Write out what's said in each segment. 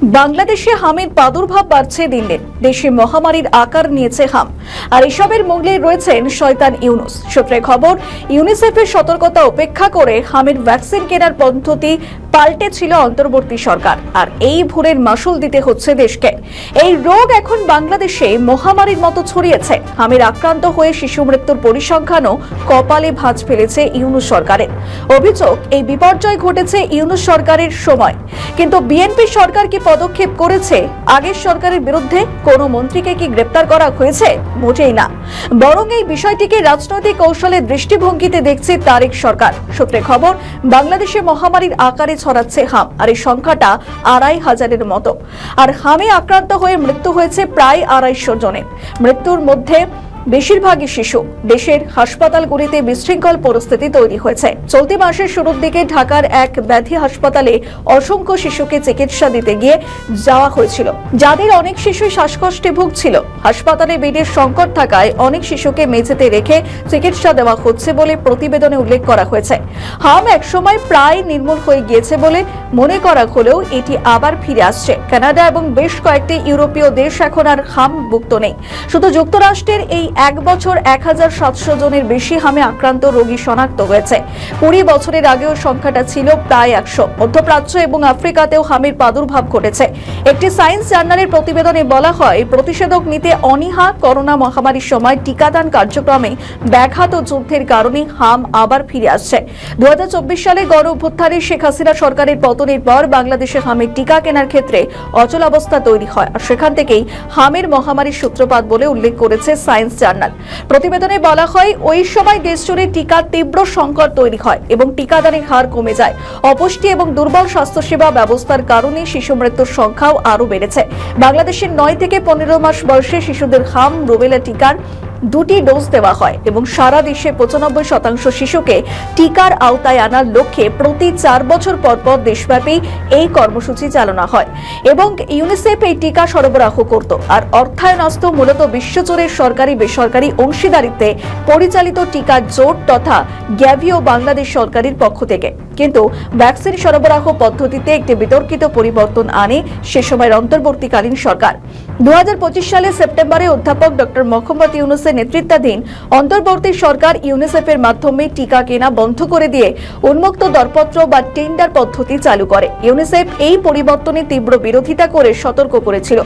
বাংলাদেশে হামের প্রাদুর্ভাব বাড়ছে দিল্লির। দেশে মহামারীর আকার নিয়েছে হাম, আর এসবের মূলে রয়েছেন শয়তান ইউনুস। সূত্রে খবর, ইউনিসেফের সতর্কতা উপেক্ষা করে হামের ভ্যাকসিন কেনার পদ্ধতি পাল্টেছিল অন্তর্বর্তী সরকার, আর এই ভুলের মাসুল দিতে হচ্ছে দেশকে। এই রোগ এখন বাংলাদেশে মহামারীর মতো ছড়িয়েছে। হামের আক্রান্ত হয়ে শিশু মৃত্যুর পরিসংখ্যানও কপালে ভাঁজ ফেলেছে ইউনুস সরকারের। অভিযোগ, এই বিপর্যয় ঘটেছে ইউনুস সরকারের সময়। কিন্তু বিএনপি সরকার কি পদক্ষেপ করেছে? আগের সরকারের বিরুদ্ধে কোনো মন্ত্রীকে কি গ্রেপ্তার করা হয়েছে? মোটেই না, বরং এই বিষয়টিকে রাজনৈতিক কৌশলের দৃষ্টিভঙ্গিতে দেখছে তারেক সরকার। সূত্রে খবর, বাংলাদেশে মহামারীর আকারে ছড়াচ্ছে হাম, আর এই সংখ্যাটা ২৫০০০-এর মতো। আর হামে আক্রান্ত হয়ে মৃত্যু হয়েছে প্রায় ২৫০ জনের। মৃত্যুর মধ্যে বেশিরভাগই শিশু। দেশের হাসপাতালগুলিতে বিশৃঙ্খল পরিস্থিতি তৈরি হয়েছে। চলতি মাসের শুরুর দিকে ঢাকার এক ব্যাধি হাসপাতালে অসংখ্য শিশুকে চিকিৎসা দিতে গিয়ে যাওয়া হয়েছিল, যাদের অনেক শিশুই শ্বাসকষ্টে ভুগছিল। হাসপাতালে বেডের সংকট থাকায় অনেক শিশুকে মেঝেতে রেখে চিকিৎসা দেওয়া হচ্ছে বলে প্রতিবেদনে উল্লেখ করা হয়েছে। হাম একসময় প্রায় নির্মূল হয়ে গিয়েছে বলে মনে করা হলেও এটি আবার ফিরে আসছে। কানাডা এবং বেশ কয়েকটি ইউরোপীয় দেশ এখন আর হাম মুক্ত নেই। শুধু যুক্তরাষ্ট্রের এই এক বছর ১৭০০ জনের বেশি হামে আক্রান্ত রোগী শনাক্ত হয়েছে। ২০ বছরের আগেও সংখ্যাটা ছিল প্রায় ১০০। মধ্যপ্রাচ্য এবং আফ্রিকাতেও হামের প্রাদুর্ভাব ঘটেছে। একটি সায়েন্স জার্নালের প্রতিবেদনে বলা হয়, প্রতিষেধক নিতে অনীহা, করোনা মহামারীর সময় টিকাদান কার্যক্রমে ব্যাঘাত ও যুদ্ধের কারণে হাম আবার ফিরে আসছে। ২০২৪ সালে গণ অভ্যুত্থানে শেখ হাসিনা সরকারের পতনের পর বাংলাদেশে হামের টিকা কেনার ক্ষেত্রে অচলাবস্থা তৈরি হয়, আর সেখান থেকেই হামের মহামারীর সূত্রপাত বলে উল্লেখ করেছে সায়েন্স জার্নাল। প্রতিবেদনে বলা হয়, ওই সময় দেশজুড়ে টিকার তীব্র সংকট তৈরি হয় এবং টিকাদানের হার কমে যায়। অপুষ্টি এবং দুর্বল স্বাস্থ্যসেবা ব্যবস্থার কারণে শিশু মৃত্যুর সংখ্যাও আরও বেড়েছে। বাংলাদেশের ৯ থেকে ১৫ মাস বয়সে শিশুদের হাম, রুবেলা টিকার ২টি ডোজ দেওয়া হয় এবং সারা দেশে ৯৫% শিশুকে টিকার আওতায় আনার লক্ষ্যে প্রতি ৪ বছর পর পর দেশব্যাপী এই কর্মসূচি চালানো হয় এবং ইউনিসেফ এই টিকা সরবরাহ করত। আর অর্থায়ন আসত মূলত বিশ্বজুড়ে সরকারি বেসরকারি অংশীদারিত্বে পরিচালিত টিকা জোট তথা গ্যাভিও বাংলাদেশ সরকারের পক্ষ থেকে। কিন্তু ভ্যাকসিন সরবরাহ পদ্ধতিতে একটি বিতর্কিত পরিবর্তন আনে সে সময়ের অন্তর্বর্তীকালীন সরকার। ২০২৫ সালে সেপ্টেম্বরে অধ্যাপক ডক্টর মোহাম্মদ ইউনুসের নেতৃত্বাধীন অন্তর্বর্তী সরকার ইউনিসেফের মাধ্যমে টিকা কেনা বন্ধ করে দিয়ে উন্মুক্ত দরপত্র বা টেন্ডার পদ্ধতি চালু করে। ইউনিসেফ এই পরিবর্তনের তীব্র বিরোধিতা করে সতর্ক করেছিল।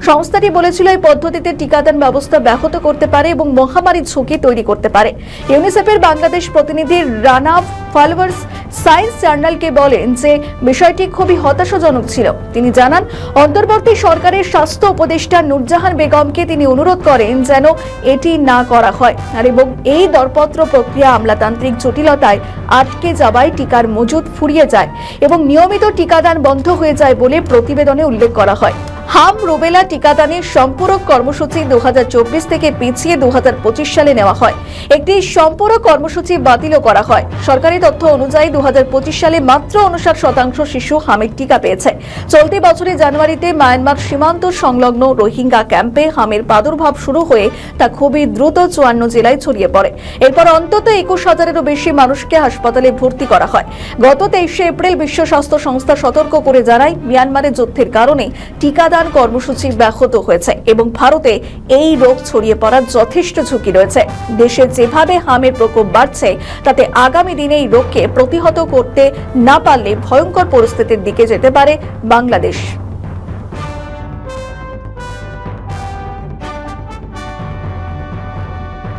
সংস্থাটি বলেছিল, এই পদ্ধতিতে টিকাদান ব্যবস্থা ব্যাহত করতে পারে এবং মহামারীর ঝুঁকি তৈরি করতে পারে। ইউনিসেফের বাংলাদেশ প্রতিনিধি রানা ফলওয়ার্স সায়েন্স জার্নালকে বলেন যে বিষয়টি খুবই হতাশাজনক ছিল। তিনি জানান, অন্তর্বর্তী সরকারের স্বাস্থ্য উপদেষ্টা নূরজাহান বেগমকে তিনি অনুরোধ করেন যেন এটি না করা হয়, আর এবং এই দরপত্র প্রক্রিয়া আমলাতান্ত্রিক জটিলতায় আটকে যাওয়ায় টিকার মজুদ ফুরিয়ে যায় এবং নিয়মিত টিকাদান বন্ধ হয়ে যায় বলে প্রতিবেদনে উল্লেখ করা হয়। হাম, রুবেলা টিকাদানের সম্পূরক কর্মসূচি ২০২৪ থেকে পিছিয়ে ২০২৫ সালে নেওয়া হয়। একটি সম্পূরক কর্মসূচি বাতিলও করা হয়। সরকারি তথ্য অনুযায়ী ২০২৫ সালে মাত্র ৫৯% শিশু হামের টিকা পেয়েছে। চলতি বছরের জানুয়ারিতে মায়ানমার সীমান্ত সংলগ্ন রোহিঙ্গা ক্যাম্পে হামের প্রাদুর্ভাব শুরু হয়ে তা খুবই দ্রুত ৫৪ জেলায় ছড়িয়ে পড়ে। এরপর অন্তত ২১,০০০-এরও বেশি মানুষকে হাসপাতালে ভর্তি করা হয়। গত ২৩ এপ্রিল বিশ্ব স্বাস্থ্য সংস্থা সতর্ক করে জানায়, মিয়ানমারের যুদ্ধের কারণে টিকাদান কর্মসূচি ব্যাহত হয়েছে এবং ভারতে এই রোগ ছড়িয়ে পড়ার যথেষ্ট ঝুঁকি রয়েছে। দেশে যেভাবে হামের প্রকোপ বাড়ছে তাতে আগামী দিনে এই রোগকে প্রতিহত করতে না পারলে ভয়ঙ্কর পরিস্থিতির দিকে যেতে পারে বাংলাদেশ।